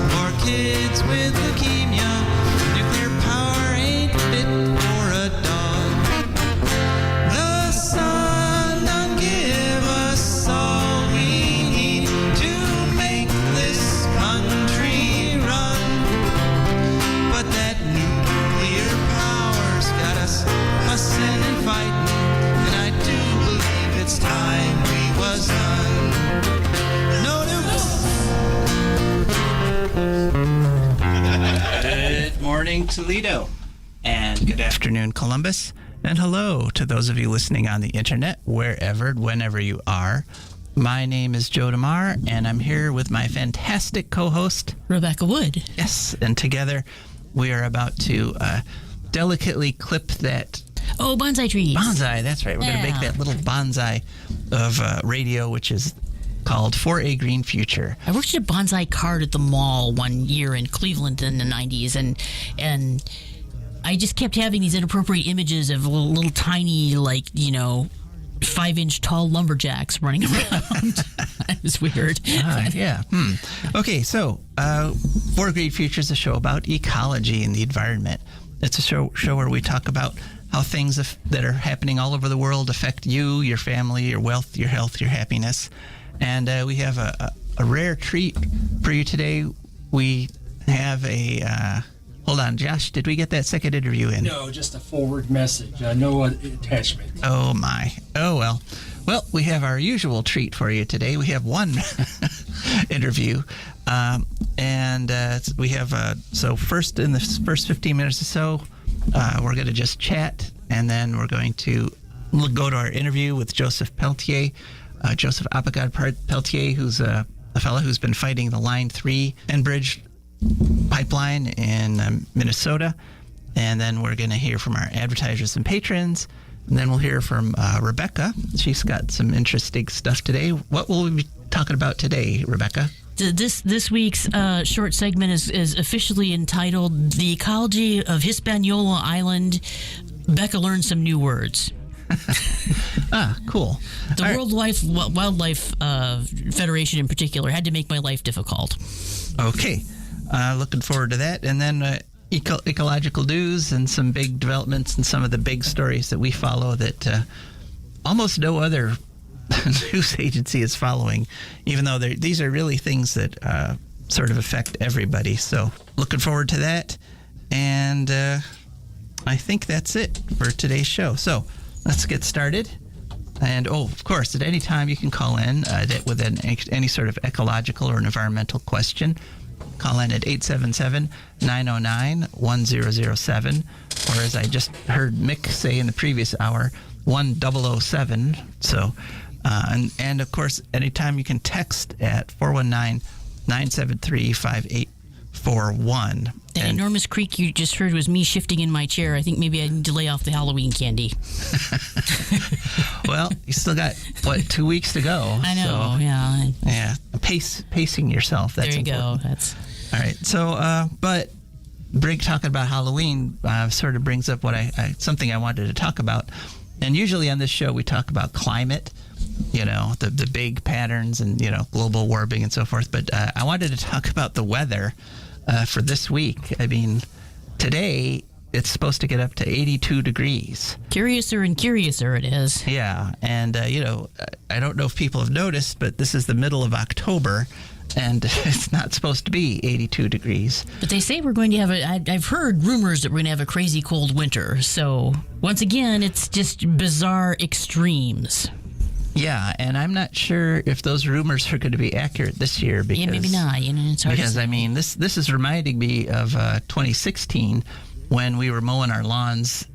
for kids with leukemia. Nuclear power ain't fit for a dog. The sun done give us all we need to make this country run. But that nuclear power's got us fussing and fighting, and I do believe it's time we was done. No nukes. Good morning, Toledo, and good afternoon, Columbus, and hello to those of you listening on the internet, wherever, whenever you are. My name is Joe DeMar, and I'm here with my fantastic co-host, Rebecca Wood. Yes, and together we are about to delicately clip that Oh, bonsai trees. bonsai. That's right. We're going to make that little bonsai of radio, which is called For a Green Future. I worked at a bonsai cart at the mall one year in Cleveland in the 90s, and I just kept having these inappropriate images of little tiny, 5-inch tall lumberjacks running around. It was weird. Yeah. Okay, so For a Green Future is a show about ecology and the environment. It's a show where we talk about how things that are happening all over the world affect you, your family, your wealth, your health, your happiness. And we have a rare treat for you today. We have a... hold on, Josh, did we get that second interview in? No, just a forward message. No attachment. Oh, my. Oh, well. Well, we have our usual treat for you today. We have one interview. And we have, so first, in the first 15 minutes or so, we're going to just chat. And then we're going to go to our interview with Joseph Peltier, Joseph Apagad Peltier, who's a fellow who's been fighting the Line 3 Enbridge pipeline in Minnesota. And then we're going to hear from our advertisers and patrons. And then we'll hear from Rebecca. She's got some interesting stuff today. What will we be talking about today, Rebecca? This week's short segment is officially entitled "The Ecology of Hispaniola Island." Becca learned some new words. Cool. The World Wildlife Federation in particular had to make my life difficult. Okay. Looking forward to that. And then ecological news and some big developments and some of the big stories that we follow that almost no other news agency is following, even though these are really things that sort of affect everybody. So looking forward to that. And I think that's it for today's show. So let's get started. And, of course, at any time you can call in with any sort of ecological or environmental question. Call in at 877-909-1007, or as I just heard Mick say in the previous hour, 1007. So, and of course, anytime you can text at 419-973-5841. That enormous creak you just heard was me shifting in my chair. I think maybe I need to lay off the Halloween candy. Well, you still got, 2 weeks to go? I know, so, yeah. Yeah, pacing yourself. That's there you important. go. That's all right. So, but talking about Halloween sort of brings up something I wanted to talk about. And usually on this show we talk about climate, the big patterns and global warming and so forth. But I wanted to talk about the weather for this week. I mean, today it's supposed to get up to 82 degrees. Curiouser and curiouser it is. Yeah, and I don't know if people have noticed, but this is the middle of October. And it's not supposed to be 82 degrees. But they say we're going to have I've heard rumors that we're going to have a crazy cold winter. So, once again, it's just bizarre extremes. Yeah, and I'm not sure if those rumors are going to be accurate this year. Because, yeah, maybe not. It's hard because, to say. I mean, this is reminding me of 2016 when we were mowing our lawns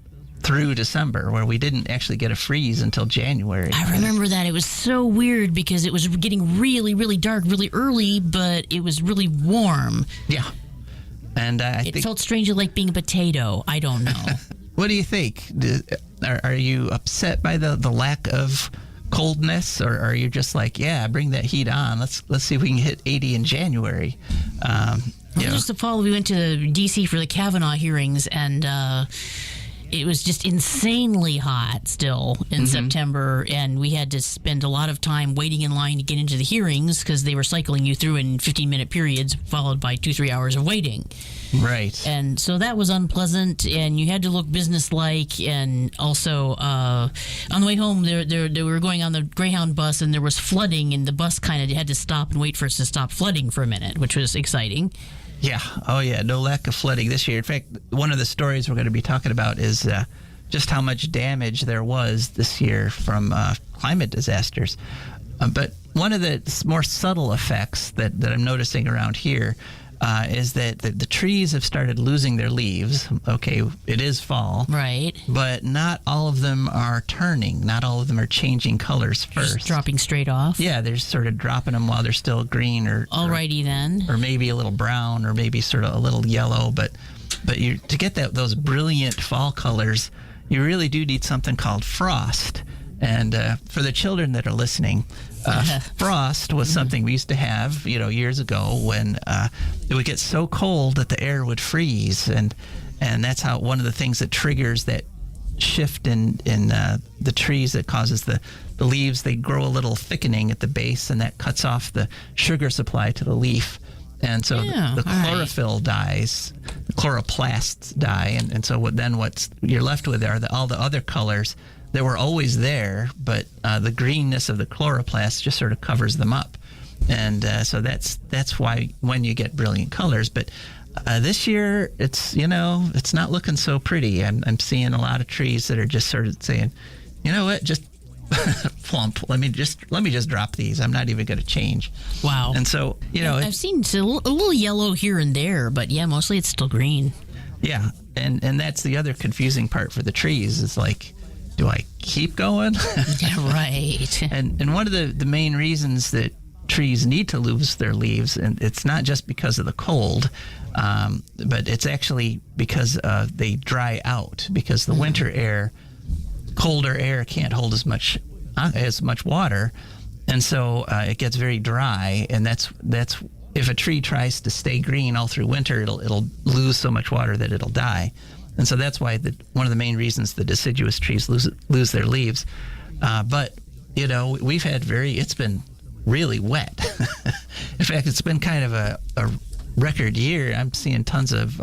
through December, where we didn't actually get a freeze until January. I remember that. It was so weird because it was getting really, really dark really early, but it was really warm. Yeah. And I think it felt strangely like being a potato. I don't know. What do you think? Are you upset by the lack of coldness, or are you just like, yeah, bring that heat on? Let's see if we can hit 80 in January. Just the fall, we went to D.C. for the Kavanaugh hearings, and it was just insanely hot still in September, and we had to spend a lot of time waiting in line to get into the hearings because they were cycling you through in 15-minute periods, followed by 2-3 hours of waiting. Right. And so that was unpleasant, and you had to look businesslike. And also, on the way home, they were going on the Greyhound bus, and there was flooding, and the bus kind of had to stop and wait for us to stop flooding for a minute, which was exciting. Yeah. Oh, yeah. No lack of flooding this year. In fact, one of the stories we're going to be talking about is just how much damage there was this year from climate disasters. But one of the more subtle effects that I'm noticing around here is that the trees have started losing their leaves. Okay, it is fall. Right. But not all of them are turning. Not all of them are changing colors first. Just dropping straight off. Yeah, they're sort of dropping them while they're still green or Alrighty then. or maybe a little brown or maybe sort of a little yellow. But to get those brilliant fall colors, you really do need something called frost. And for the children that are listening, frost was something we used to have, years ago when it would get so cold that the air would freeze, and that's how one of the things that triggers that shift in the trees that causes the leaves, they grow a little thickening at the base, and that cuts off the sugar supply to the leaf. And so the chlorophyll dies, the chloroplasts die, and so what you're left with are all the other colors that were always there, but the greenness of the chloroplast just sort of covers them up. And so that's why when you get brilliant colors. But this year, it's not looking so pretty. I'm seeing a lot of trees that are just sort of saying, you know what, just plump. Let me just drop these. I'm not even going to change. Wow. And so, I've seen a little yellow here and there, but yeah, mostly it's still green. Yeah. And that's the other confusing part for the trees is like, do I keep going? Yeah, right. And one of the main reasons that trees need to lose their leaves, and it's not just because of the cold, but it's actually because they dry out, because the winter air, colder air can't hold as much water, and so it gets very dry, and that's if a tree tries to stay green all through winter, it'll lose so much water that it'll die. And so that's why one of the main reasons the deciduous trees lose their leaves. But, we've had it's been really wet. In fact, it's been kind of a record year. I'm seeing tons of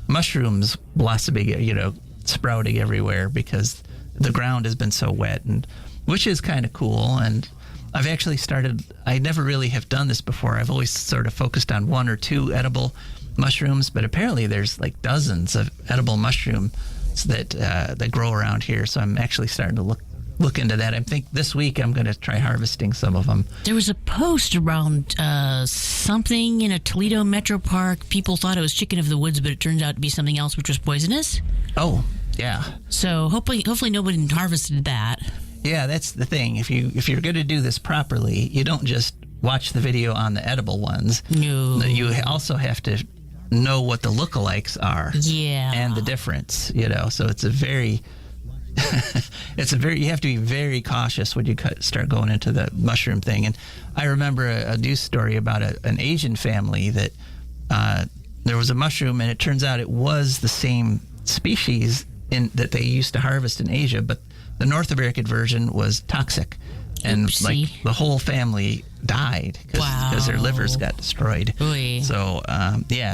mushrooms blossoming, sprouting everywhere because the ground has been so wet, and which is kind of cool. And I've actually I never really have done this before. I've always sort of focused on one or two edible mushrooms, but apparently there's like dozens of edible mushrooms that grow around here. So I'm actually starting to look into that. I think this week I'm going to try harvesting some of them. There was a post around something in a Toledo metro park. People thought it was chicken of the woods, but it turned out to be something else, which was poisonous. Oh, yeah. So hopefully nobody harvested that. Yeah, that's the thing. If you're going to do this properly, you don't just watch the video on the edible ones. No. You also have to know what the lookalikes are. Yeah. And the difference, so it's a very you have to be very cautious when you start going into the mushroom thing. And I remember a news story about an Asian family that there was a mushroom, and it turns out it was the same species that they used to harvest in Asia, but the North American version was toxic. And Oopsie. the whole family died because their livers got destroyed. Oy. So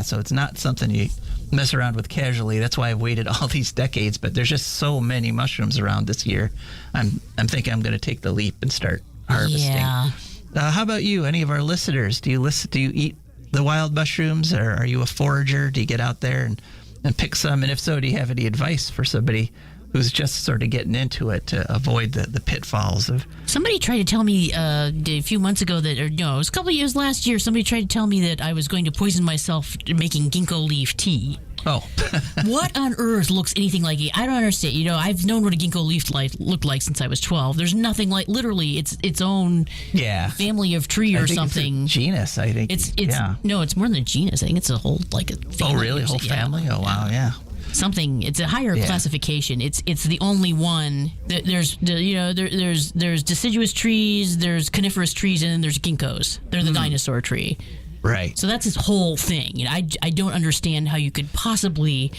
so it's not something you mess around with casually. That's why I've waited all these decades. But there's just so many mushrooms around this year. I'm thinking I'm going to take the leap and start harvesting. Yeah. How about you? Any of our listeners? Do you eat the wild mushrooms, or are you a forager? Do you get out there and pick some? And if so, do you have any advice for somebody who's just sort of getting into it to avoid the pitfalls of... Somebody tried to tell me a few months ago it was a couple of years last year, somebody tried to tell me that I was going to poison myself making ginkgo leaf tea. Oh. What on earth looks anything like it? I don't understand. I've known what a ginkgo leaf looked like since I was 12. There's nothing like, literally, it's its own family of tree or something. It's a genus, I think. No, it's more than a genus. I think it's a whole, like a family. Oh, really? A whole family? Oh, wow, yeah. Something. It's a higher classification. It's the only one. There's deciduous trees, there's coniferous trees, and then there's ginkgos. They're the dinosaur tree. Right. So that's his whole thing. I don't understand how you could possibly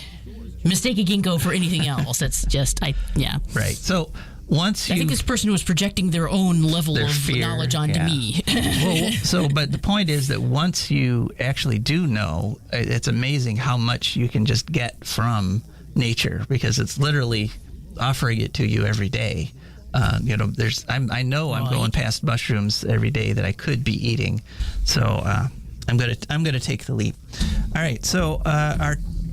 mistake a ginkgo for anything else. That's just, yeah. Right. So once I think this person was projecting their own level Their of fear, knowledge onto yeah. me. But the point is that once you actually do know, it's amazing how much you can just get from nature, because it's literally offering it to you every day. I know I'm going past mushrooms every day that I could be eating, so I'm gonna take the leap. All right, so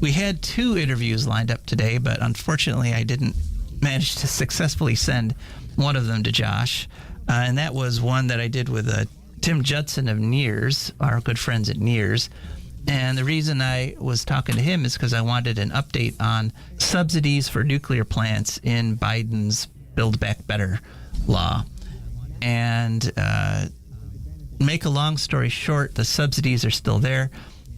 we had 2 interviews lined up today, but unfortunately I didn't manage to successfully send one of them to Josh, and that was one that I did with Tim Judson of Nears, our good friends at Nears. And the reason I was talking to him is because I wanted an update on subsidies for nuclear plants in Biden's Build Back Better law. And make a long story short, the subsidies are still there.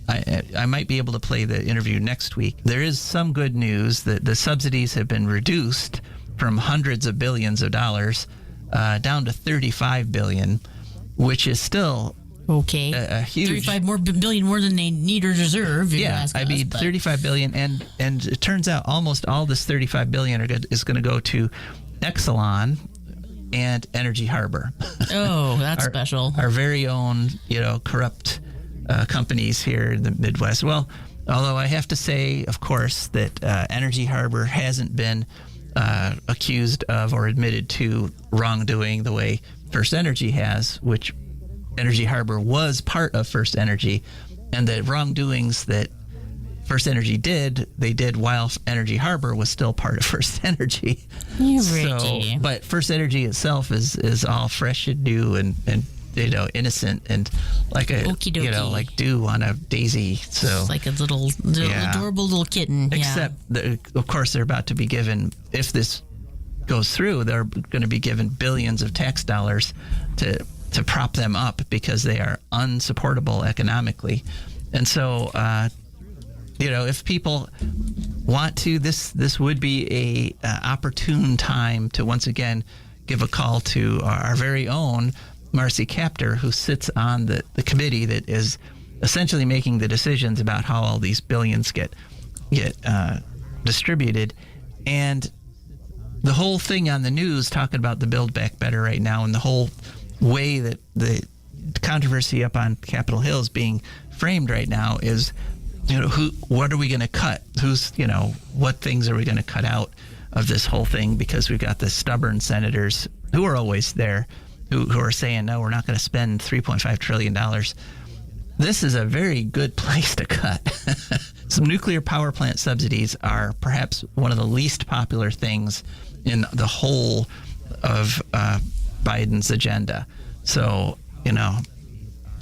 I might be able to play the interview next week. There is some good news that the subsidies have been reduced from hundreds of billions of dollars down to $35 billion, which is still Okay. a huge 35 billion more than they need or deserve. If you ask us, but- $35 billion, and it turns out almost all this $35 billion is going to go to Exelon and Energy Harbor. Oh, that's special. Our very own, corrupt companies here in the Midwest. Well, although I have to say, of course, that Energy Harbor hasn't been accused of or admitted to wrongdoing the way First Energy has, which Energy Harbor was part of First Energy, and the wrongdoings that First Energy did, they did while Energy Harbor was still part of First Energy. Richie. But First Energy itself is all fresh and new and innocent and like Okie dokie. like dew on a daisy. So It's like a little adorable little kitten. except of course they're about to be given, if this goes through, they're going to be given billions of tax dollars to prop them up because they are unsupportable economically. And so if people want to, this would be a opportune time to once again give a call to our very own Marcy Kaptur, who sits on the committee that is essentially making the decisions about how all these billions get distributed. And the whole thing on the news talking about the Build Back Better right now, and the whole way that the controversy up on Capitol Hill is being framed right now is, what are we going to cut? What things are we going to cut out of this whole thing? Because we've got the stubborn senators who are always there, who are saying, no, we're not going to spend $3.5 trillion. This is a very good place to cut. Some nuclear power plant subsidies are perhaps one of the least popular things in the whole of Biden's agenda. So,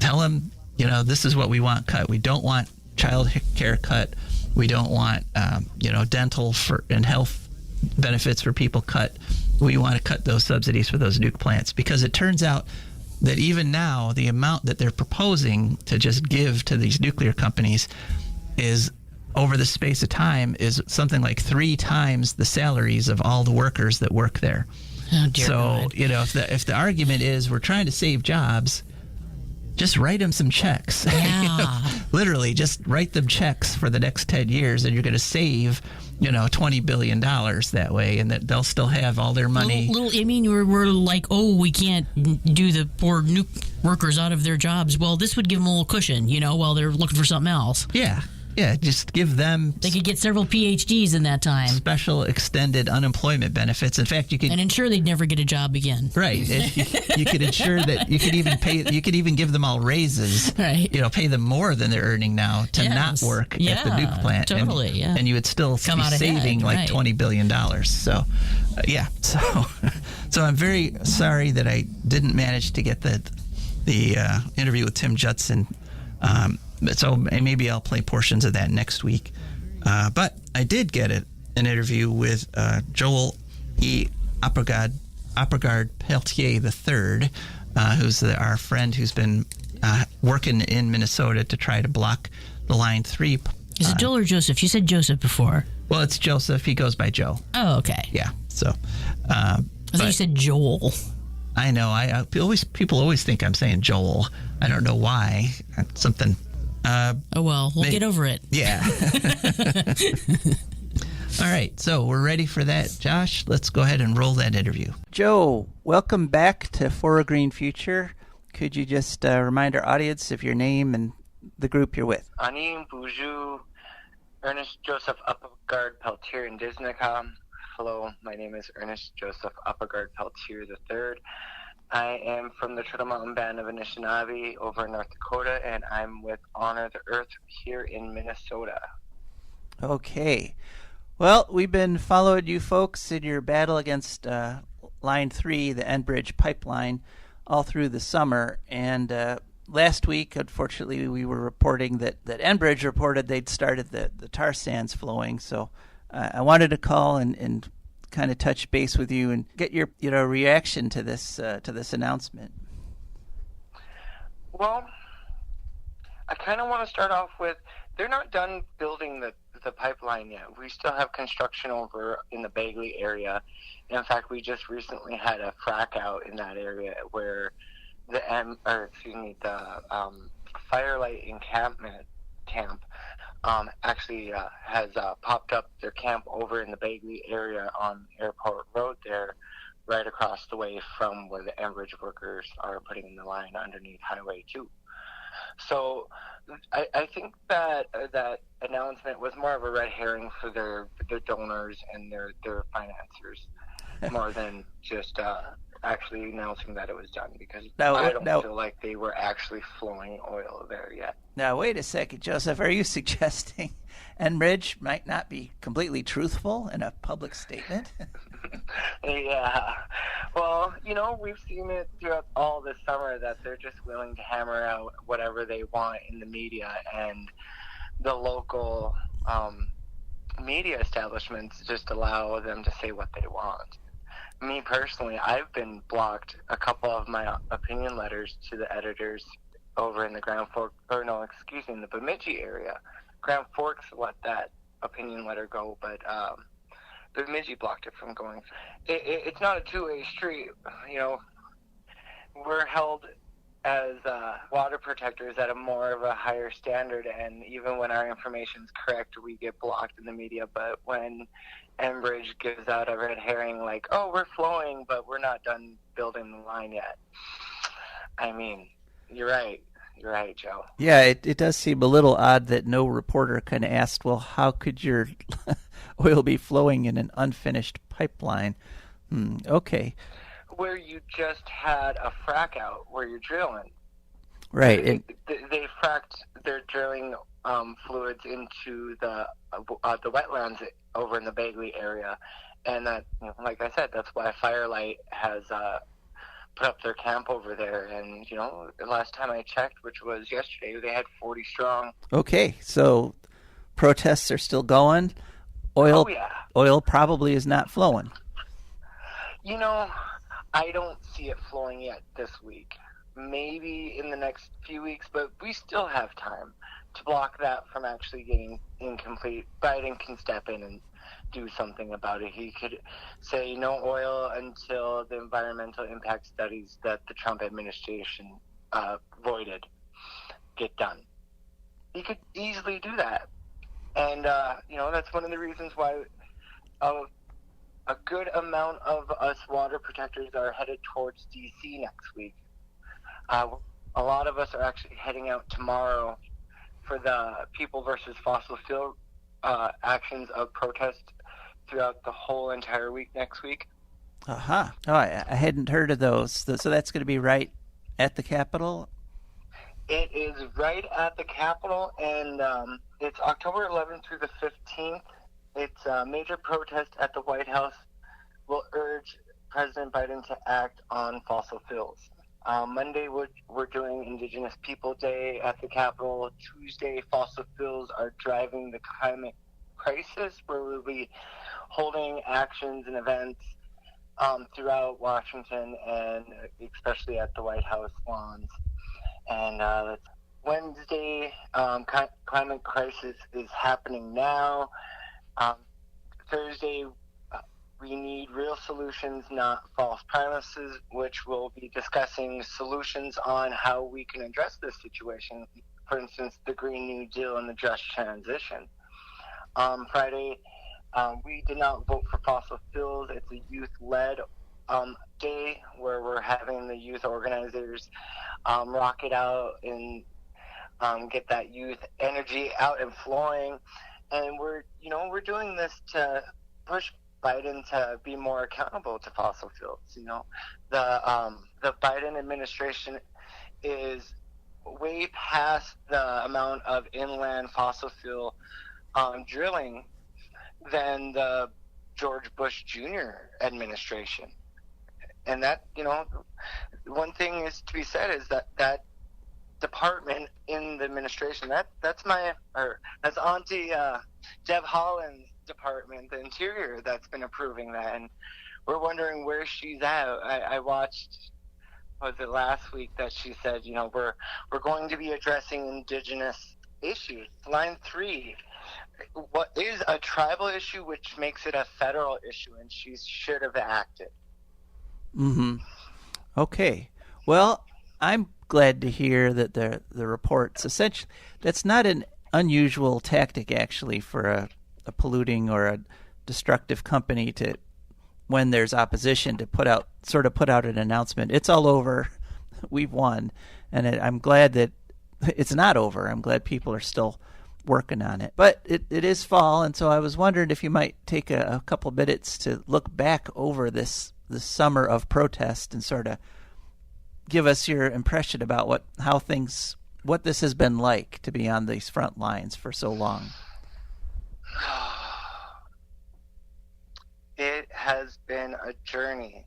tell him, this is what we want cut. We don't want child care cut. We don't want, dental and health benefits for people cut. We want to cut those subsidies for those nuke plants, because it turns out that even now the amount that they're proposing to just give to these nuclear companies is, over the space of time, is something like 3 times the salaries of all the workers that work there. Oh, dear So, God. if the argument is we're trying to save jobs, just write them some checks. Yeah. Literally, just write them checks for the next 10 years, and you're going to save, $20 billion that way, and that they'll still have all their money. We're like, we can't do the poor nuke workers out of their jobs. Well, this would give them a little cushion, while they're looking for something else. Yeah, just give them They could get several PhDs in that time special extended unemployment benefits. In fact, you could and ensure they'd never get a job again. right. You could ensure that you could even pay. You could even give them all raises. Right. Pay them more than they're earning now to Yes. not work at the Yeah, nuke plant. totally, And, yeah. and you would still Come be out ahead, saving like right. $20 billion. So, yeah. So I'm very sorry that I didn't manage to get the interview with Tim Judson. So maybe I'll play portions of that next week. But I did get an interview with Joel E. Apagard Peltier III, who's our friend who's been working in Minnesota to try to block the Line 3. Is it Joel or Joseph? You said Joseph before. Well, it's Joseph. He goes by Joe. Oh, okay. Yeah. So. I thought you said Joel. I know. People always think I'm saying Joel. I don't know why. Something. Oh, well, we'll get over it. Yeah. All right, so we're ready for that, Josh. Let's go ahead and roll that interview. Joe, welcome back to For a Green Future. Could you just remind our audience of your name and the group you're with? Ani Buju, Ernest Joseph Uppegaard Peltier in Disneycom. Hello, my name is Ernest Joseph Uppegaard Peltier III. I am from the Turtle Mountain Band of Anishinaabe over in North Dakota, and I'm with Honor the Earth here in Minnesota. Okay. Well, we've been following you folks in your battle against Line 3, the Enbridge pipeline, all through the summer. And last week, unfortunately, we were reporting that Enbridge reported they'd started the tar sands flowing. So I wanted to call and kind of touch base with you and get your reaction to this announcement. Well, I kind of want to start off with they're not done building the pipeline yet. We still have construction over in the Bagley area. In fact, we just recently had a frack out in that area where the Firelight encampment camp actually has popped up their camp over in the Bagley area on Airport Road there, right across the way from where the Enbridge workers are putting in the line underneath Highway 2. So I think that that announcement was more of a red herring for their donors and their financiers more than just actually announcing that it was done, because I don't feel like they were actually flowing oil there yet. Now, wait a second, Joseph. Are you suggesting Enbridge might not be completely truthful in a public statement? Yeah. Well, we've seen it throughout all this summer that they're just willing to hammer out whatever they want in the media, and the local media establishments just allow them to say what they want. Me personally, I've been blocked a couple of my opinion letters to the editors over in the in the Bemidji area. Grand Forks let that opinion letter go, but Bemidji blocked it from going. It's not a two-way street. We're held as water protectors at a more of a higher standard, and even when our information's correct, we get blocked in the media. But when Enbridge gives out a red herring like, oh, we're flowing, but we're not done building the line yet. I mean, you're right. You're right, Joe. Yeah, it does seem a little odd that no reporter kind of asked, well, how could your oil be flowing in an unfinished pipeline? Okay. Where you just had a frack out where you're drilling. Right. They fracked their drilling fluids into the wetlands over in the Bagley area, and that, like I said, that's why Firelight has put up their camp over there. And the last time I checked, which was yesterday, they had 40 strong. Okay, so protests are still going. Oil, oh, yeah. Oil probably is not flowing. I don't see it flowing yet this week. Maybe in the next few weeks, but we still have time to block that from actually getting incomplete. Biden can step in and do something about it. He could say no oil until the environmental impact studies that the Trump administration voided get done. He could easily do that. And, that's one of the reasons why a good amount of us water protectors are headed towards D.C. next week. A lot of us are actually heading out tomorrow for the People versus Fossil Fuel actions of protest throughout the whole entire week next week. Uh-huh. Oh, I hadn't heard of those. So that's going to be right at the Capitol? It is right at the Capitol, and it's October 11th through the 15th. It's a major protest at the White House will urge President Biden to act on fossil fuels. Monday, we're doing Indigenous People Day at the Capitol. Tuesday, fossil fuels are driving the climate crisis, where we'll be holding actions and events throughout Washington and especially at the White House lawns. And Wednesday, climate crisis is happening now. Thursday, we need real solutions, not false promises, which we'll be discussing solutions on how we can address this situation. For instance, the Green New Deal and the just transition. Friday, We did not vote for fossil fuels. It's a youth-led day where we're having the youth organizers rock it out and get that youth energy out and flowing. And we're doing this to push Biden to be more accountable to fossil fuels. The Biden administration is way past the amount of inland fossil fuel drilling than the George Bush Jr. administration. And that, one thing is to be said is that department in the administration, that's Auntie Deb Haaland's department, the Interior, that's been approving that. And we're wondering where she's at. I watched, was it last week, that she said, we're going to be addressing indigenous issues. Line 3, what is a tribal issue, which makes it a federal issue, and she should have acted. Mm-hmm. Okay. Well, I'm glad to hear that the reports, essentially, that's not an unusual tactic, actually, for a polluting or a destructive company to, when there's opposition, to put out an announcement. It's all over. We've won. And I'm glad that it's not over. I'm glad people are still working on it. But it is fall, and so I was wondering if you might take a couple minutes to look back over this summer of protest and sort of give us your impression about what this has been like to be on these front lines for so long. It has been a journey.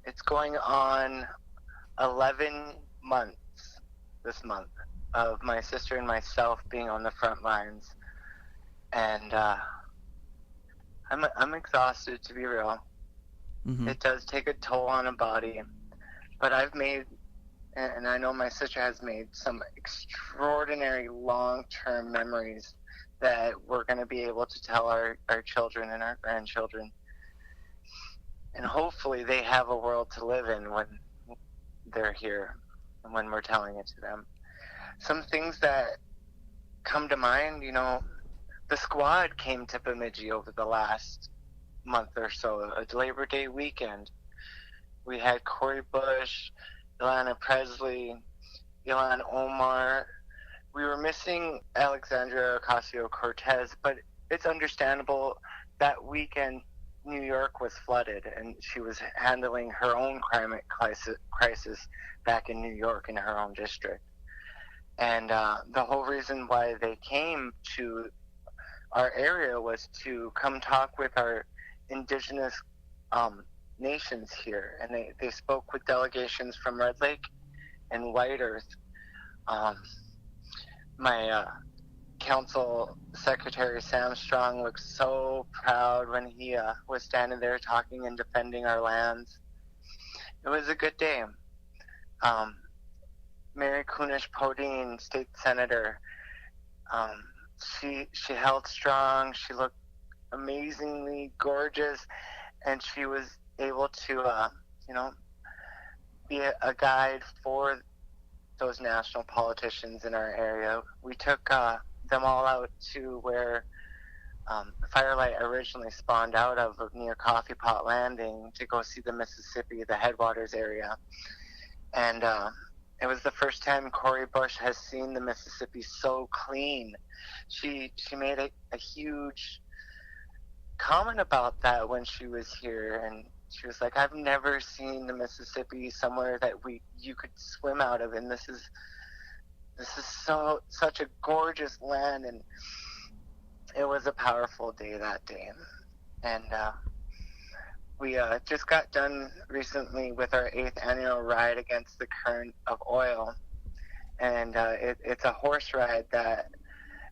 It's going on 11 months this month of my sister and myself being on the front lines, and I'm exhausted, to be real. Mm-hmm. It does take a toll on a body, but I've made, and I know my sister has made, some extraordinary long-term memories that we're going to be able to tell our children and our grandchildren, and hopefully they have a world to live in when they're here and when we're telling it to them. Some things that come to mind, the squad came to Bemidji over the last month or so, a Labor Day weekend. We had Cori Bush, Ilana Presley, Ilan Omar. We were missing Alexandria Ocasio-Cortez, but it's understandable. That weekend, New York was flooded, and she was handling her own climate crisis back in New York in her own district. And the whole reason why they came to our area was to come talk with our indigenous nations here. And they spoke with delegations from Red Lake and White Earth. My council secretary, Sam Strong, looked so proud when he was standing there talking and defending our lands. It was a good day. Mary Kunesh-Podine, state senator, she held strong. She looked amazingly gorgeous, and she was able to, be a guide for those national politicians in our area. We took them all out to where Firelight originally spawned out of near Coffee Pot Landing to go see the Mississippi, the headwaters area. And it was the first time Cori Bush has seen the Mississippi so clean. She made a huge comment about that when she was here, and she was like, I've never seen the Mississippi somewhere that you could swim out of, and this is such a gorgeous land. And it was a powerful day that day. And we just got done recently with our 8th annual ride against the current of oil, and it's a horse ride that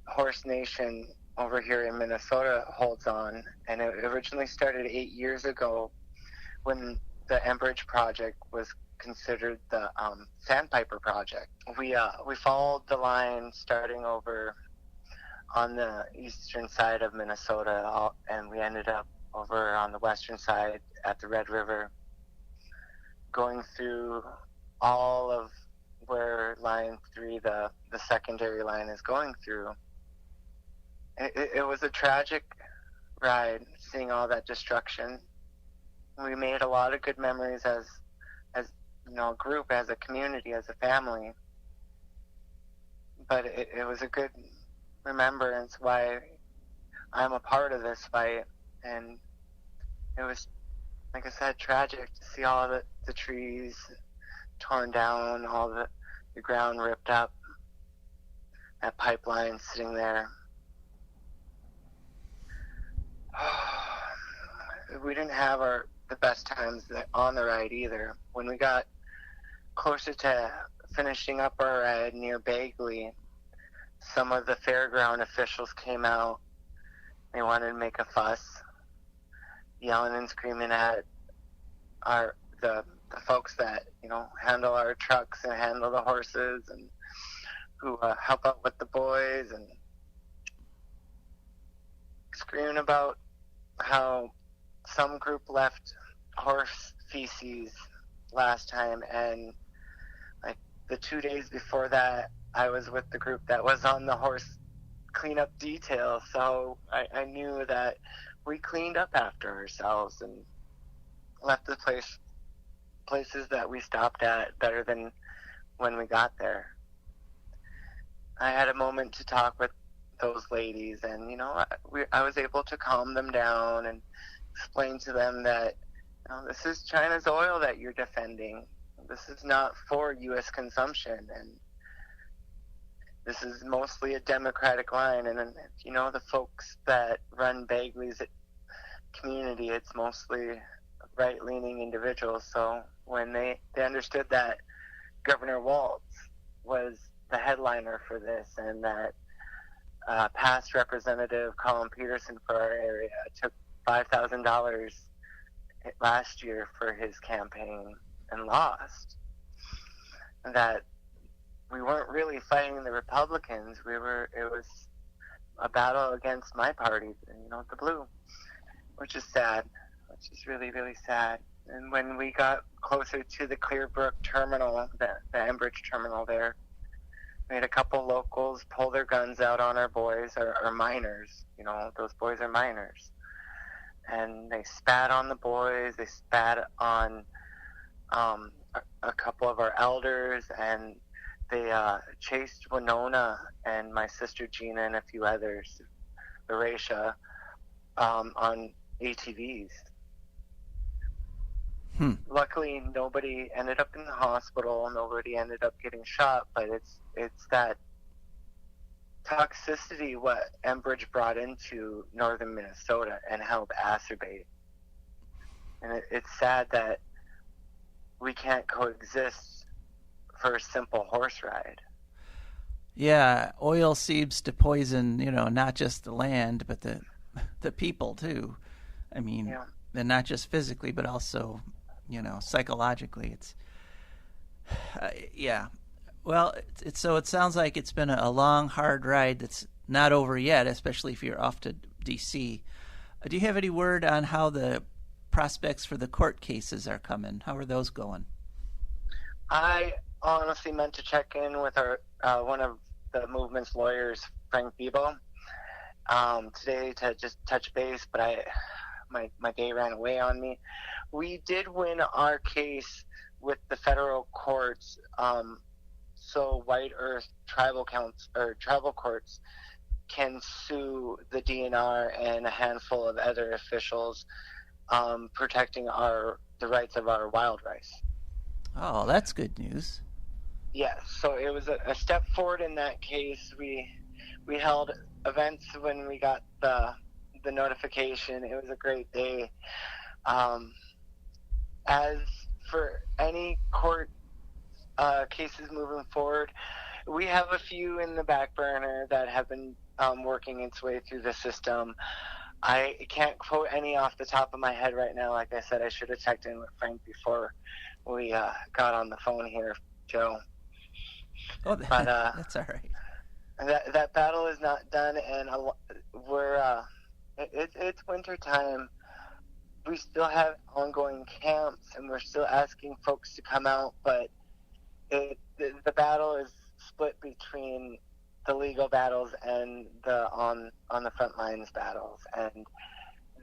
Horse Nation over here in Minnesota holds on, and it originally started 8 years ago when the Enbridge project was considered the Sandpiper project. We followed the line starting over on the eastern side of Minnesota, and we ended up over on the western side at the Red River, going through all of where Line 3, the secondary line, is going through. it was a tragic ride, seeing all that destruction. We made a lot of good memories as a group, as a community, as a family. But it was a good remembrance why I'm a part of this fight. And it was, like I said, tragic to see all the trees torn down, all the ground ripped up, that pipeline sitting there. We didn't have the best times on the ride either. When we got closer to finishing up our ride near Bagley, some of the fairground officials came out. They wanted to make a fuss, yelling and screaming at the folks that handle our trucks and handle the horses and who help out with the boys, and screaming about how some group left horse feces last time, and like the 2 days before that, I was with the group that was on the horse cleanup detail, so I knew that we cleaned up after ourselves and left the places that we stopped at better than when we got there. I had a moment to talk with those ladies, and I was able to calm them down and explain to them that this is China's oil that you're defending. This is not for U.S. consumption, and this is mostly a Democratic line. And the folks that run Bagley's community, it's mostly right-leaning individuals. So when they understood that Governor Walz was the headliner for this, and that past Representative Colin Peterson for our area took $5,000 last year for his campaign and lost, that we weren't really fighting the Republicans. It was a battle against my party, the Blue, which is sad, which is really, really sad. And when we got closer to the Clearbrook terminal, the Enbridge terminal there, we had a couple locals pull their guns out on our boys, our miners. Those boys are miners. And they spat on the boys, they spat on a couple of our elders, and they chased Winona and my sister Gina and a few others, Horatia, on ATVs. Luckily, nobody ended up in the hospital. Nobody ended up getting shot. But it's that toxicity what Enbridge brought into northern Minnesota and helped exacerbate. And it's sad that we can't coexist for a simple horse ride. Yeah, oil seems to poison, not just the land, but the people too. I mean, and not just physically, but also, psychologically. It's, yeah. Well, so it sounds like it's been a long, hard ride that's not over yet, especially if you're off to D.C. Do you have any word on how the prospects for the court cases are coming? How are those going? I honestly meant to check in with our one of the movement's lawyers, Frank Bebo, today to just touch base, but my day ran away on me. We did win our case with the federal courts, so White Earth tribal courts can sue the DNR and a handful of other officials, protecting the rights of our wild rice. Oh, that's good news. Yes, so it was a step forward in that case. We held events when we got the notification. It was a great day. As for any court cases moving forward, we have a few in the back burner that have been working its way through the system. I can't quote any off the top of my head right now. Like I said, I should have checked in with Frank before we got on the phone here, Joe. Oh, but that's all right. That battle is not done, and it's winter time. We still have ongoing camps, and we're still asking folks to come out, but the battle is split between the legal battles and the on the front lines battles. And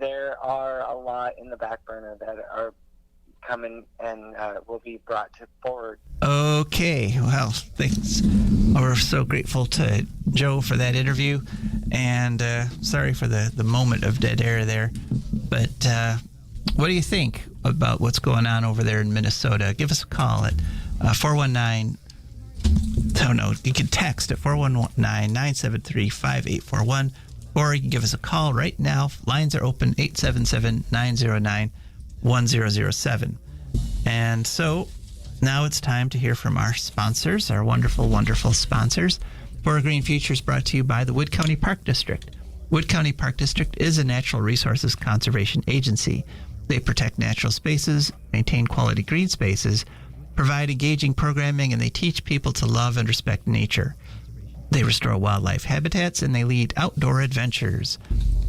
there are a lot in the back burner that are coming and will be brought forward. Okay, well, thanks. We're so grateful to Joe for that interview, and sorry for the moment of dead air there. But what do you think about what's going on over there in Minnesota? Give us a call at 419. Oh, no, you can text at 419-973-5841, or you can give us a call right now. Lines are open, 877-909-1007. And so now it's time to hear from our sponsors, our wonderful, wonderful sponsors. For Green Futures brought to you by the Wood County Park District. Wood County Park District is a natural resources conservation agency. They protect natural spaces, maintain quality green spaces, provide engaging programming, and they teach people to love and respect nature. They restore wildlife habitats, and they lead outdoor adventures.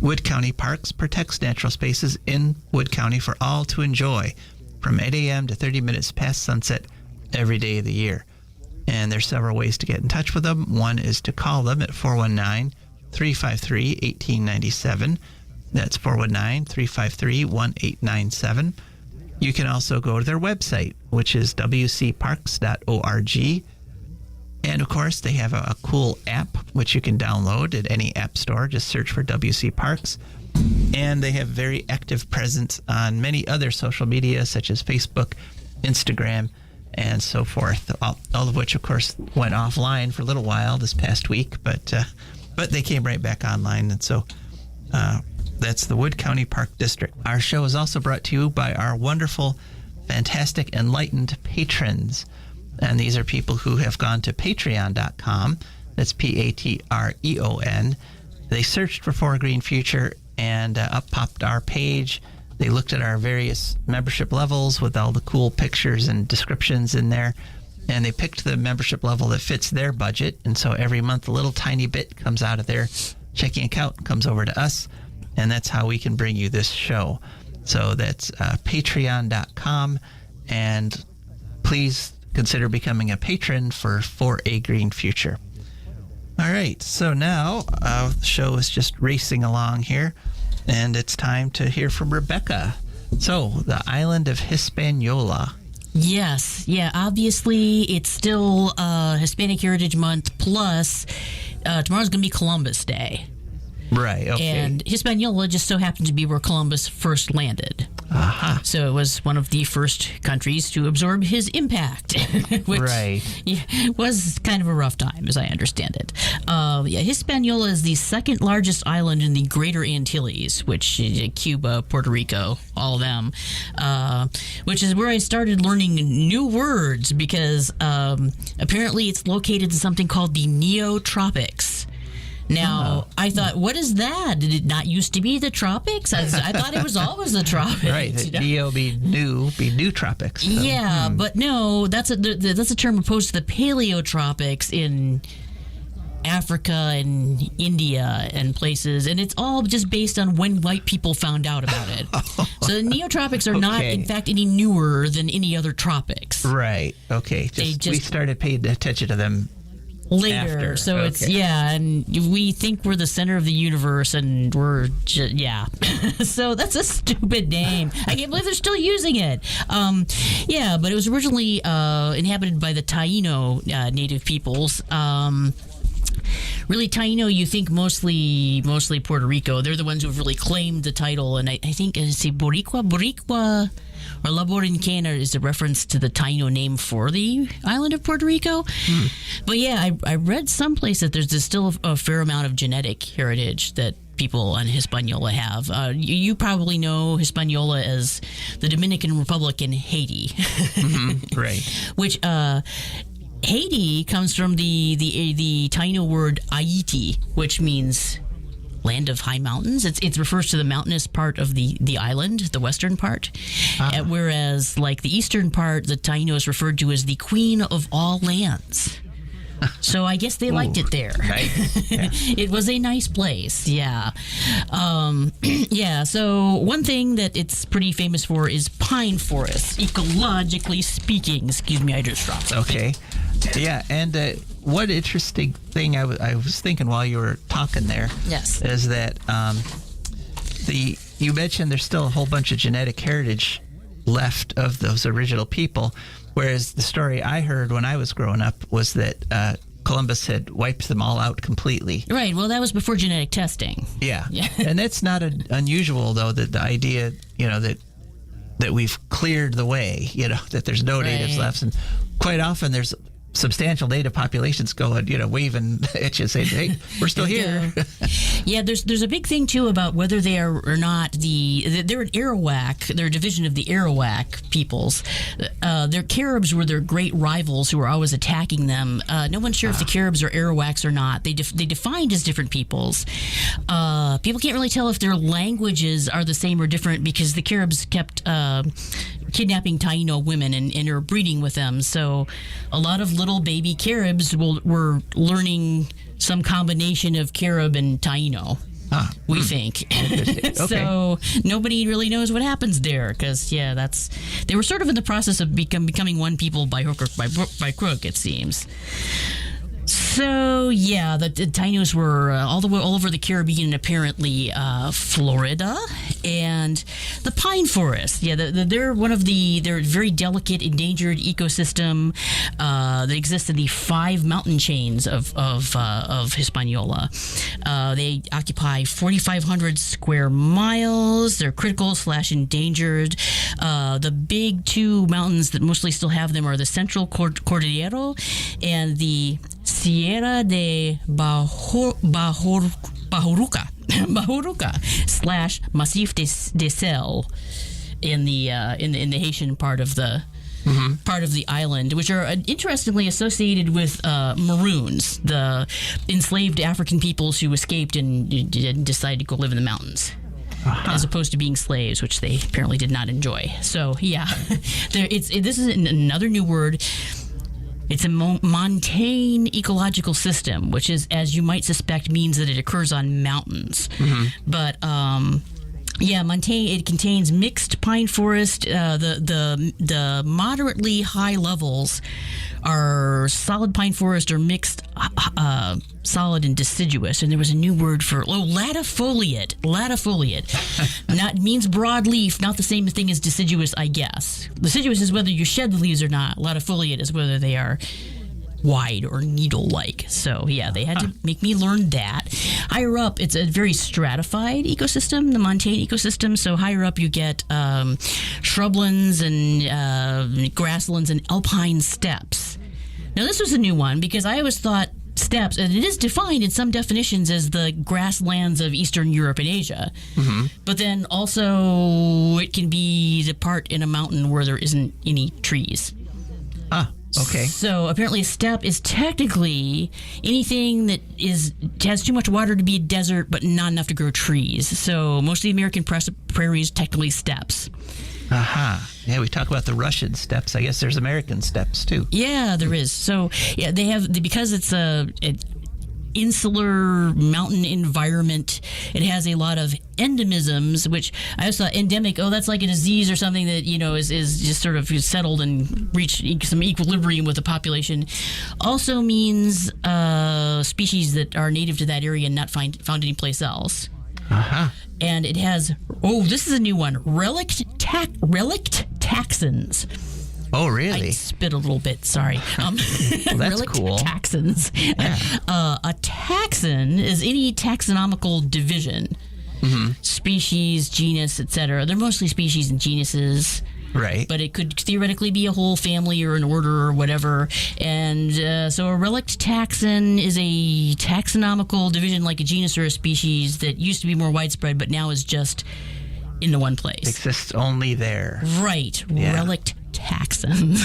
Wood County Parks protects natural spaces in Wood County for all to enjoy, from 8 a.m. to 30 minutes past sunset every day of the year. And there's several ways to get in touch with them. One is to call them at 419-353-1897. That's 419-353-1897. You can also go to their website, which is wcparks.org. And of course, they have a cool app, which you can download at any app store. Just search for WC Parks. And they have very active presence on many other social media, such as Facebook, Instagram, and so forth. All of which, of course, went offline for a little while this past week, but they came right back online. And so that's the Wood County Park District. Our show is also brought to you by our wonderful, fantastic, enlightened patrons. And these are people who have gone to patreon.com. That's Patreon. They searched for For a Green Future, and up popped our page. They looked at our various membership levels with all the cool pictures and descriptions in there, and they picked the membership level that fits their budget. And so every month a little tiny bit comes out of their checking account and comes over to us, and that's how we can bring you this show. So that's patreon.com, and please consider becoming a patron for a Green Future. All right, so now the show is just racing along here, and it's time to hear from Rebecca. So, the island of Hispaniola. Yes, yeah, obviously it's still Hispanic Heritage Month, plus tomorrow's going to be Columbus Day. Right, okay. And Hispaniola just so happened to be where Columbus first landed. Aha. So it was one of the first countries to absorb his impact, which Right. was kind of a rough time, as I understand it. Hispaniola is the second largest island in the Greater Antilles, which is Cuba, Puerto Rico, all of them, which is where I started learning new words because apparently it's located in something called the Neotropics. Now, I thought, what is that? Did it not used to be the tropics? I thought it was always the tropics. Right, neo be new tropics. So. Yeah, but no, that's a term opposed to the paleotropics in Africa and India and places, and it's all just based on when white people found out about it. So the neotropics are not, in fact, any newer than any other tropics. Right, okay. We started paying attention to them later. After. So it's, and we think we're the center of the universe, and we're so that's a stupid name. I can't believe they're still using it. But it was originally inhabited by the Taino native peoples. Really, Taino, you think mostly Puerto Rico. They're the ones who have really claimed the title, and I think Boricua or La Borincana is a reference to the Taino name for the island of Puerto Rico. But yeah, I read someplace that there's still a fair amount of genetic heritage that people on Hispaniola have. You probably know Hispaniola as the Dominican Republic and Haiti. Right. Which Haiti comes from the Taino word Haiti, which means land of high mountains. It refers to the mountainous part of the island, the western part. Whereas, like the eastern part, the Taino is referred to as the queen of all lands. So I guess they liked it there. Right. Yeah. It was a nice place. Yeah. So one thing that it's pretty famous for is pine forests, ecologically speaking. Excuse me, I just dropped something. Okay. Yeah, and one interesting thing I was thinking while you were talking there Yes. is that you mentioned there's still a whole bunch of genetic heritage left of those original people, whereas the story I heard when I was growing up was that Columbus had wiped them all out completely. Right. Well, that was before genetic testing. Yeah. Yeah. And that's not unusual, though, that the idea, that we've cleared the way, that there's no natives Right. left. And quite often there's substantial native populations going, waving at you saying, hey, we're still here. Yeah, there's a big thing too about whether they are or not they're an Arawak. They're a division of the Arawak peoples. Their Caribs were their great rivals who were always attacking them. No one's sure if the Caribs are Arawaks or not. They defined as different peoples. People can't really tell if their languages are the same or different because the Caribs kept kidnapping Taino women and are breeding with them. So a lot of little baby Caribs were learning some combination of Carib and Taino. We think. So nobody really knows what happens there because, they were sort of in the process of becoming one people by hook or by crook, it seems. So, the Tainos were all over the Caribbean and apparently Florida. And the pine forest. They're they're a very delicate, endangered ecosystem that exists in the 5 mountain chains of Hispaniola. They occupy 4,500 square miles. They're critical / endangered. The big 2 mountains that mostly still have them are the Central Cordillera and the Sierra de Bajoruca / Massif des Sel in the Haitian part of the island, which are interestingly associated with Maroons, the enslaved African peoples who escaped and decided to go live in the mountains. As opposed to being slaves, which they apparently did not enjoy. So, this is another new word. It's a montane ecological system, which is, as you might suspect, means that it occurs on mountains. But montane. It contains mixed pine forest. The moderately high levels are solid pine forest or mixed solid and deciduous. And there was a new word for latifoliate. Not means broadleaf, not the same thing as deciduous, I guess. Deciduous is whether you shed the leaves or not. Latifoliate is whether they are wide or needle-like. So, they had to make me learn that. Higher up, it's a very stratified ecosystem, the montane ecosystem. So higher up, you get shrublands and grasslands and alpine steppes. Now, this was a new one because I always thought steppes, and it is defined in some definitions as the grasslands of Eastern Europe and Asia. But then also it can be the part in a mountain where there isn't any trees. Okay. So apparently a steppe is technically anything that has too much water to be a desert but not enough to grow trees. So most of the American prairies technically steppes. Yeah, we talk about the Russian steppes. I guess there's American steppes too. Yeah, there is. So they have, because it's an insular mountain environment, it has a lot of endemisms, which I always thought endemic, that's like a disease or something that, is just sort of settled and reached some equilibrium with the population. Also means species that are native to that area and not found anyplace else. And it has, this is a new one, relict taxons. Oh, really? I spit a little bit, sorry. Well, that's relict cool. Taxons. Yeah. A taxon is any taxonomical division. Species, genus, etc. They're mostly species and genuses. Right. But it could theoretically be a whole family or an order or whatever. And so a relict taxon is a taxonomical division like a genus or a species that used to be more widespread but now is just in the one place. Exists only there. Right. Yeah. Relict taxon.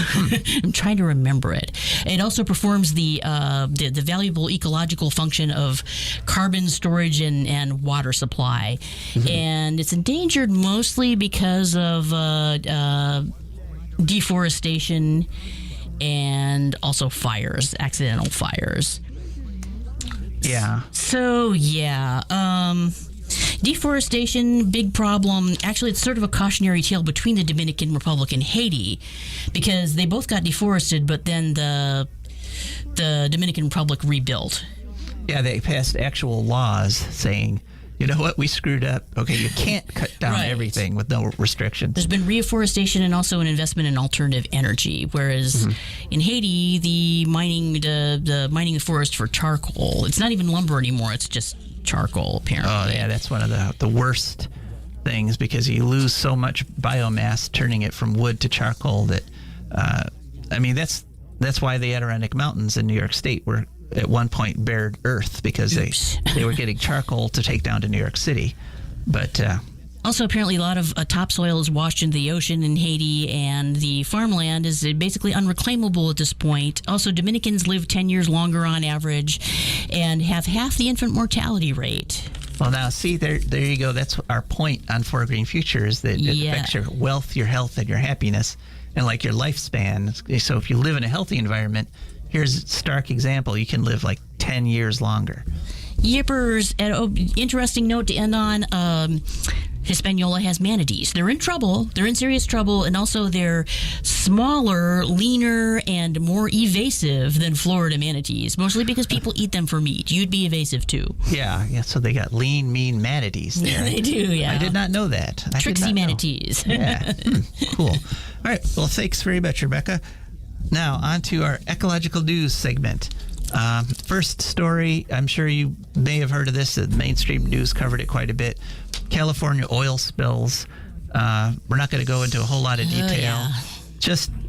I'm trying to remember it. It also performs the valuable ecological function of carbon storage and water supply. And it's endangered mostly because of deforestation and also fires, accidental fires. Yeah. So, deforestation, big problem. Actually, it's sort of a cautionary tale between the Dominican Republic and Haiti because they both got deforested, but then the the Dominican Republic rebuilt. Yeah, they passed actual laws saying, you know what, we screwed up. Okay, you can't cut down Right. everything with no restrictions. There's been reforestation and also an investment in alternative energy. Whereas in Haiti, the mining of forest for charcoal, it's not even lumber anymore. It's just charcoal, apparently. Oh, yeah, that's one of the worst things because you lose so much biomass turning it from wood to charcoal that, that's why the Adirondack Mountains in New York State were at one point bared earth because they were getting charcoal to take down to New York City. But Also, apparently, a lot of topsoil is washed into the ocean in Haiti, and the farmland is basically unreclaimable at this point. Also, Dominicans live 10 years longer on average and have half the infant mortality rate. well, now see there you go. That's our point on For a Green Future is that it Yeah. affects your wealth, your health, and your happiness, and like your lifespan. So if you live in a healthy environment, here's a stark example: you can live like 10 years longer. Yippers. Interesting note to end on. Hispaniola has manatees. They're in trouble. They're in serious trouble, and also they're smaller, leaner, and more evasive than Florida manatees, mostly because people eat them for meat. You'd be evasive too. Yeah. So they got lean, mean manatees there. They do, yeah. I did not know that. I did Tricksy not know. manatees. Yeah. Cool. All right. Well, thanks very much, Rebecca. Now, on to our ecological news segment. First story, I'm sure you may have heard of this. The mainstream news covered it quite a bit. California oil spills. We're not going to go into a whole lot of detail. yeah.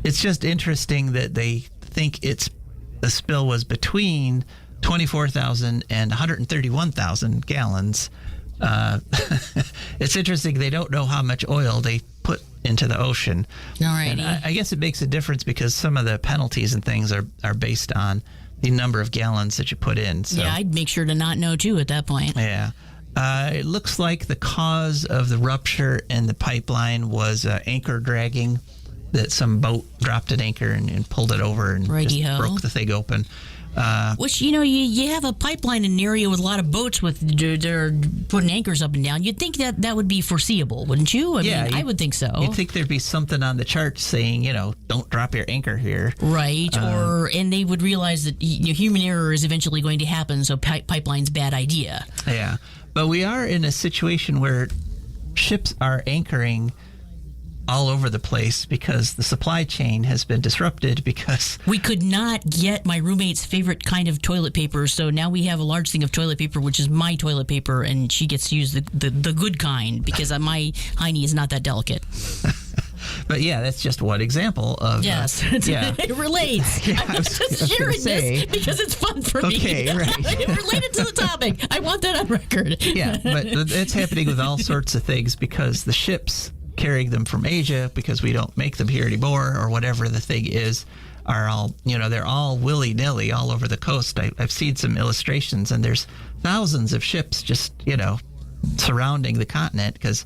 It's just interesting that they think the spill was between 24,000 and 131,000 gallons. It's interesting. They don't know how much oil they put into the ocean. Alrighty. And I guess it makes a difference because some of the penalties and things are based on the number of gallons that you put in. So, Yeah, I'd make sure to not know too at that point. yeah. It looks like the cause of the rupture in the pipeline was anchor dragging, that some boat dropped an anchor and pulled it over and just Righty-ho. broke the thing open. Which, you have a pipeline in an area with a lot of boats they're putting anchors up and down. You'd think that would be foreseeable, wouldn't you? I would think so. You'd think there'd be something on the chart saying, don't drop your anchor here. Right, and they would realize that human error is eventually going to happen, so pipeline's bad idea. Yeah. But we are in a situation where ships are anchoring all over the place because the supply chain has been disrupted because We could not get my roommate's favorite kind of toilet paper, so now we have a large thing of toilet paper, which is my toilet paper, and she gets to use the good kind because my hiney is not that delicate. But yeah, that's just one example of Yes, yeah. it relates. I'm I was just gonna sharing say. this because it's fun for me. Okay, right. It related to the topic. I want that on record. Yeah, but it's happening with all sorts of things because the ships carrying them from Asia, because we don't make them here anymore, or whatever the thing is, are all, they're all willy-nilly all over the coast. I've seen some illustrations, and there's thousands of ships just, surrounding the continent because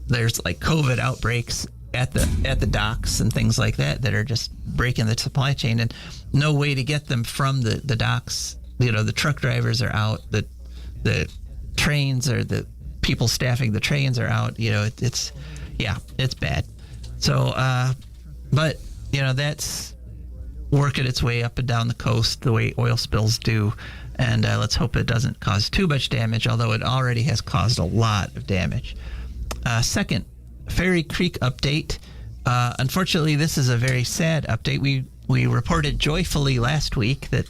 there's like COVID outbreaks at the docks and things like that are just breaking the supply chain, and no way to get them from the docks. The truck drivers are out, the trains or the people staffing the trains are out. It's bad. So, but that's working its way up and down the coast the way oil spills do, and let's hope it doesn't cause too much damage, although it already has caused a lot of damage. Second, Fairy Creek update. Unfortunately, this is a very sad update. We reported joyfully last week that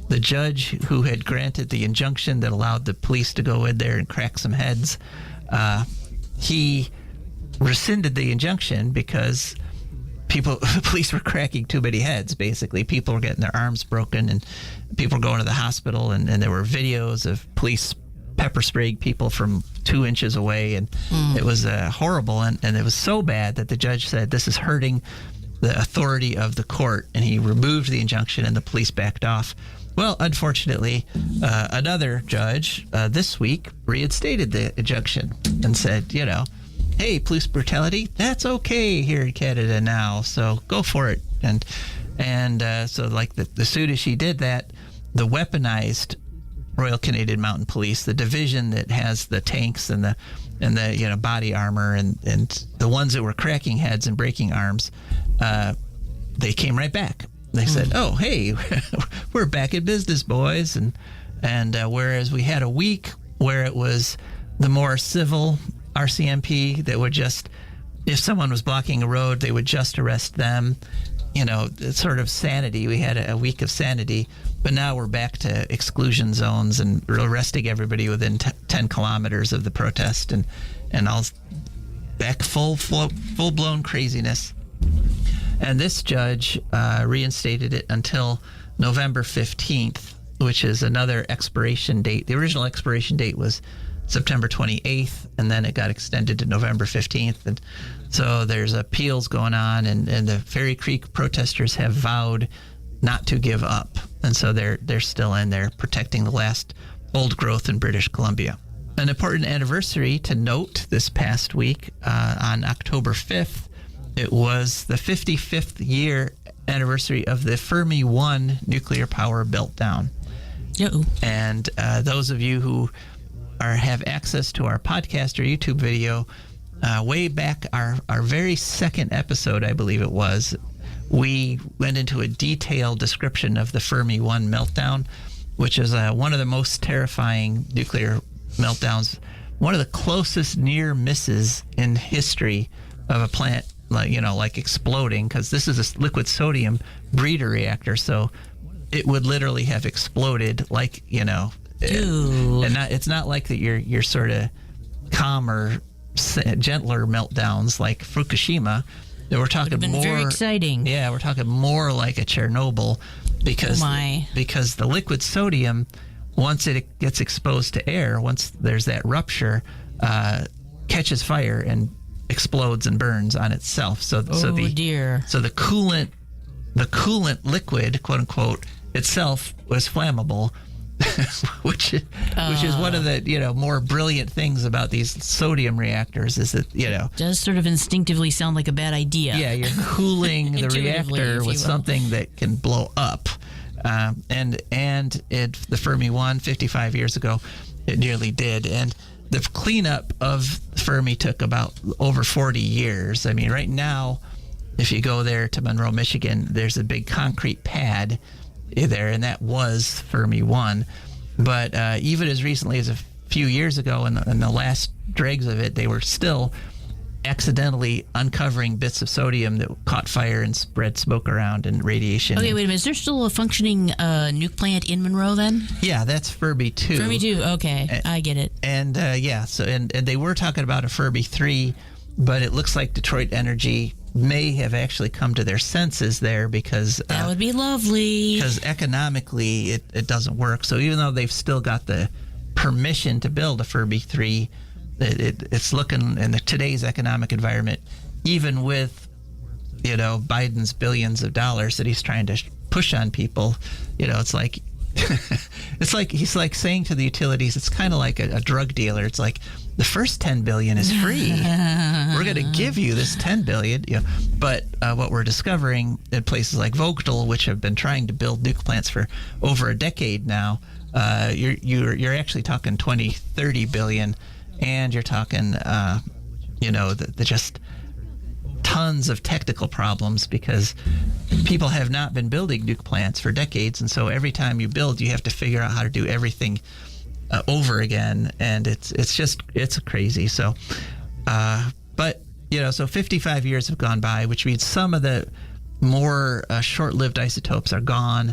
the judge who had granted the injunction that allowed the police to go in there and crack some heads, he rescinded the injunction because police were cracking too many heads. Basically, people were getting their arms broken and people were going to the hospital, and there were videos of police pepper spraying people from 2 inches away, and it was horrible, and it was so bad that the judge said this is hurting the authority of the court, and he removed the injunction and the police backed off. Well, unfortunately, another judge this week reinstated the injunction and said, hey, police brutality, that's okay here in Canada now, so go for it. And so like the soon as she did that, the weaponized Royal Canadian Mountain Police, the division that has the tanks and the body armor and the ones that were cracking heads and breaking arms, they came right back. They said, "Oh, hey, we're back in business, boys," and whereas we had a week where it was the more civil RCMP that would just, if someone was blocking a road, they would just arrest them. It's sort of sanity. We had a week of sanity, but now we're back to exclusion zones and arresting everybody within 10 kilometers of the protest, and all back full-blown craziness. And this judge reinstated it until November 15th, which is another expiration date. The original expiration date was September 28th, and then it got extended to November 15th. And so there's appeals going on, and the Fairy Creek protesters have vowed not to give up. And so they're still in there protecting the last old growth in British Columbia. An important anniversary to note this past week, on October 5th, it was the 55th year anniversary of the Fermi 1 nuclear power meltdown. Uh-oh. And those of you who have access to our podcast or YouTube video, way back, our very second episode, I believe it was, we went into a detailed description of the Fermi 1 meltdown, which is one of the most terrifying nuclear meltdowns, one of the closest near misses in history of a plant, like exploding, because this is a liquid sodium breeder reactor, so it would literally have exploded, and it's not like that you're sort of calmer, gentler meltdowns like Fukushima. We're talking more very exciting. Yeah, we're talking more like a Chernobyl, because the liquid sodium, once it gets exposed to air, once there's that rupture, catches fire and explodes and burns on itself. So the coolant liquid, quote unquote, itself was flammable. which is one of the more brilliant things about these sodium reactors, is that does sort of instinctively sound like a bad idea. Yeah, you're cooling the reactor with something that can blow up, and the Fermi 1 55 years ago, it nearly did, and the cleanup of Fermi took about over 40 years. I mean, right now, if you go there to Monroe, Michigan, there's a big concrete pad there, and that was Fermi 1. But even as recently as a few years ago, in the last dregs of it, they were still accidentally uncovering bits of sodium that caught fire and spread smoke around and radiation. Okay, wait a minute. Is there still a functioning nuke plant in Monroe then? Yeah, that's Fermi 2. Fermi 2, okay. I get it. And and they were talking about a Fermi 3, but it looks like Detroit Energy may have actually come to their senses there, because that would be lovely. Because economically, it doesn't work. So even though they've still got the permission to build a Fermi 3, it's looking in today's economic environment, even with Biden's billions of dollars that he's trying to push on people, it's like he's like saying to the utilities, it's kind of like a drug dealer. It's like, the first $10 billion is free. We're going to give you this $10 billion. But what we're discovering in places like Vogtle, which have been trying to build nuke plants for over a decade now, you're actually talking 20, 30 billion, and you're talking, the just tons of technical problems, because people have not been building nuke plants for decades, and so every time you build, you have to figure out how to do everything over again, and it's crazy. So, so 55 years have gone by, which means some of the more short-lived isotopes are gone.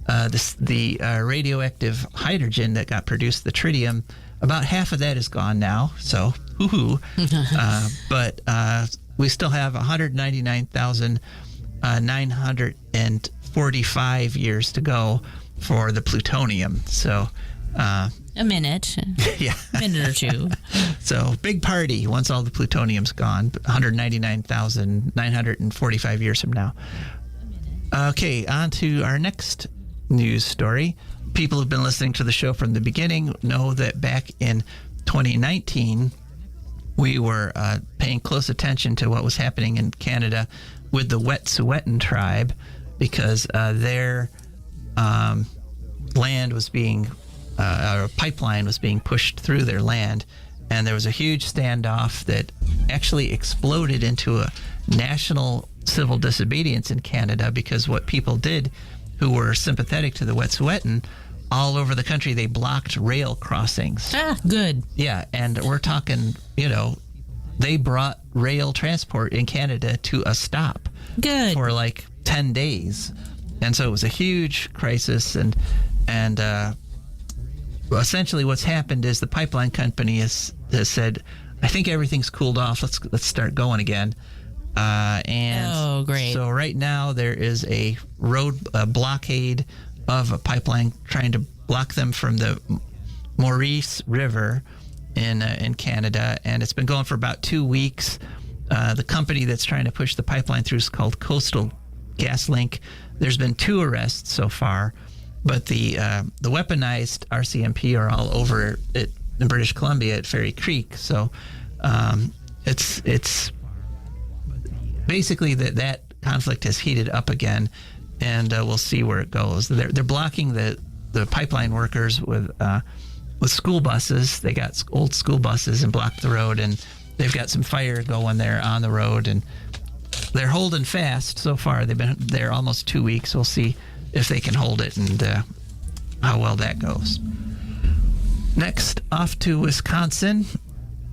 The radioactive hydrogen that got produced, the tritium, about half of that is gone now. So, woohoo! But we still have 199,945 years to go for the plutonium. So. A minute. Yeah. A minute or two. So, big party once all the plutonium's gone, 199,945 years from now. Okay, on to our next news story. People who've been listening to the show from the beginning know that back in 2019, we were paying close attention to what was happening in Canada with the Wet'suwet'en tribe, because their land was being... a pipeline was being pushed through their land, and there was a huge standoff that actually exploded into a national civil disobedience in Canada, because what people did who were sympathetic to the Wet'suwet'en, all over the country, they blocked rail crossings. Good. Yeah, and we're talking, they brought rail transport in Canada to a stop Good. for like 10 days. And so it was a huge crisis. And essentially what's happened is the pipeline company has said, I think everything's cooled off. Let's start going again. And great. So right now there is a road blockade of a pipeline trying to block them from the Maurice River in Canada, and it's been going for about 2 weeks. The company that's trying to push the pipeline through is called Coastal GasLink. There's been 2 arrests so far, but the weaponized RCMP are all over it in British Columbia at Fairy Creek. So it's basically that conflict has heated up again, and we'll see where it goes. They're blocking the pipeline workers with school buses. They got old school buses and blocked the road, and they've got some fire going there on the road, and they're holding fast so far. They've been there almost 2 weeks. We'll see if they can hold it and how well that goes. Next, off to Wisconsin,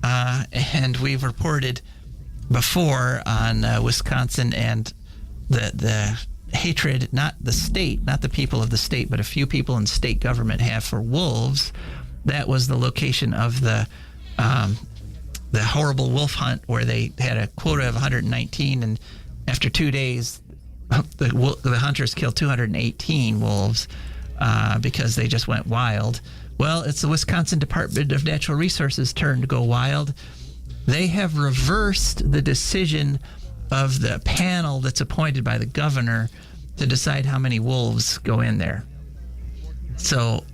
and we've reported before on Wisconsin and the hatred, not the state, not the people of the state, but a few people in state government have for wolves. That was the location of the horrible wolf hunt where they had a quota of 119, and after 2 days, the hunters killed 218 wolves because they just went wild. Well, it's the Wisconsin Department of Natural Resources' turn to go wild. They have reversed the decision of the panel that's appointed by the governor to decide how many wolves go in there. So,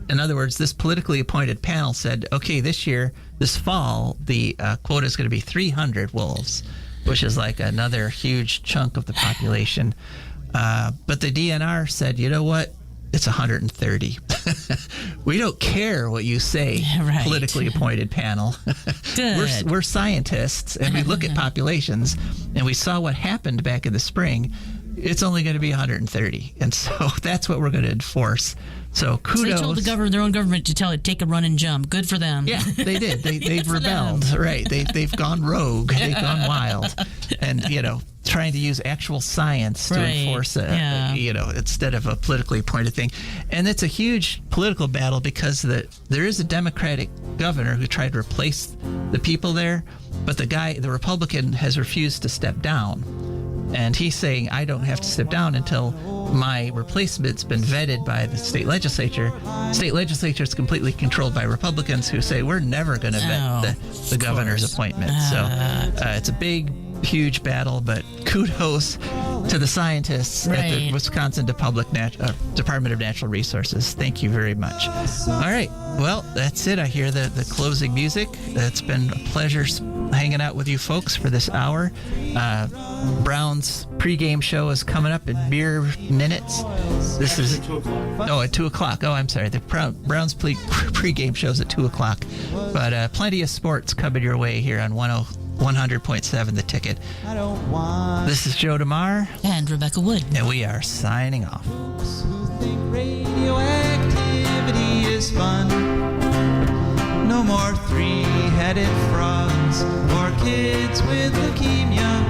in other words, this politically appointed panel said, okay, this fall, the quota is going to be 300 wolves, which is like another huge chunk of the population. But the DNR said, you know what? It's 130. We don't care what you say, Right. politically appointed panel. Good. We're scientists, and we look at populations, and we saw what happened back in the spring. It's only going to be 130, and so that's what we're going to enforce. So kudos. So they told their own government to take a run and jump. Good for them. Yeah, they did. They've for rebelled. them. Right. They've gone rogue. They've gone wild, and trying to use actual science to Right. enforce Yeah. instead of a politically appointed thing. And it's a huge political battle because there is a Democratic governor who tried to replace the people there, but the Republican has refused to step down. And he's saying, I don't have to step down until my replacement's been vetted by the state legislature. State legislature is completely controlled by Republicans who say, we're never going to vet the governor's appointment. So it's a big, huge battle, but kudos to the scientists at the Right. Wisconsin Department of Natural Resources. Thank you very much. All right. Well, that's it. I hear the closing music. It's been a pleasure hanging out with you folks for this hour. Brown's pregame show is coming up in mere minutes. This is 2 o'clock. at 2 o'clock. Oh, I'm sorry. The Browns pregame show's at 2 o'clock. But plenty of sports coming your way here on 100.7 The Ticket. This is Joe DeMar, And Rebecca Wood. and we are signing off. Radioactivity is fun. No more 3-headed frogs or kids with leukemia.